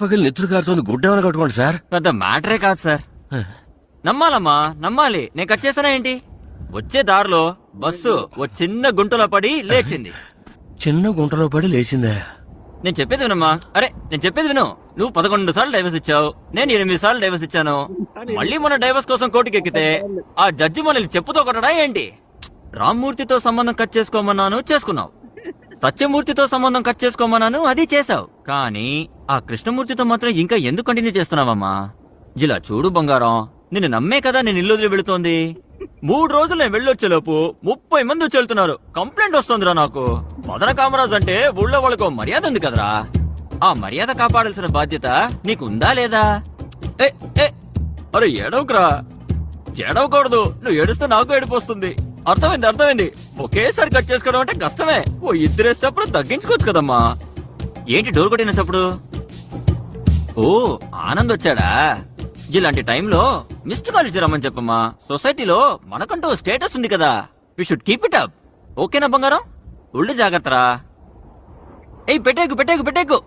పగలు నెత్తురు కారుతోంది, గుడ్డేమని కట్టుకోండి సార్. పెద్ద మ్యాటరే కాదు సార్. నమ్మాలమ్మా, నమ్మాలి. నేను కట్ చేస్తానా ఏంటి? వచ్చే దారిలో బస్సు ఓ చిన్న గుంటలో పడి లేచింది. చిన్న గుంటలో పడి లేచిందే. నేను చెప్పేది వినమ్మా. అరే నేను చెప్పేది విను. నువ్వు 11 సార్లు డైవర్స్ ఇచ్చావు, నేను 8 సార్లు డైవర్స్ ఇచ్చాను. మళ్ళీ మన డైవర్స్ కోసం కోర్టుకి ఎక్కితే ఆ జడ్జి మనల్ని చెప్పుతో కొట్టడా ఏంటి? రామ్మూర్తితో సంబంధం కట్ చేసుకోమన్నాను, చేసుకున్నావు. సత్యమూర్తితో సంబంధం కట్ చేసుకోమన్నాను, అది చేసావు. కానీ ఆ కృష్ణమూర్తితో మాత్రం ఇంకా ఎందుకు కంటిన్యూ చేస్తున్నావమ్మా? ఇలా చూడు బంగారం, నిన్ను నమ్మే కదా నేను ఇల్లు వదిలి వెళుతోంది. 3 రోజులు నేను వెళ్ళొచ్చేలోపు 30 మంది వచ్చి వెళ్తున్నారు. కంప్లైంట్ వస్తుందిరా నాకు. మదన కామరాజ్ అంటే ఊళ్ళో వాళ్ళకు మర్యాద ఉంది కదరా. ఆ మర్యాద కాపాడాల్సిన బాధ్యత నీకుందా లేదా? ఏ ఏ అరే ఏడవకురా, ఏడవకూడదు. నువ్వు ఏడుస్తే నాకు ఏడుపు వస్తుంది. అర్థమైంది అర్థమైంది. ఒకేసారి కట్ చేసుకోవడం అంటే కష్టమే. ఓ 2 వేసేటప్పుడు తగ్గించుకోవచ్చు కదమ్మా. ఏంటి డోర్ కొట్టినప్పుడు? ఓ ఆనంద్ వచ్చాడా? ఇలాంటి టైంలో మిస్డ్ కాల్ ఇచ్చి రమ్మని చెప్పమ్మా. సొసైటీలో మనకంటూ స్టేటస్ ఉంది కదా. We should keep it up. ఓకేనా బంగారం? ఒళ్ళు జాగ్రత్తరా. ఏయ్ పెట్టేకు పెట్టేకు పెట్టేకు.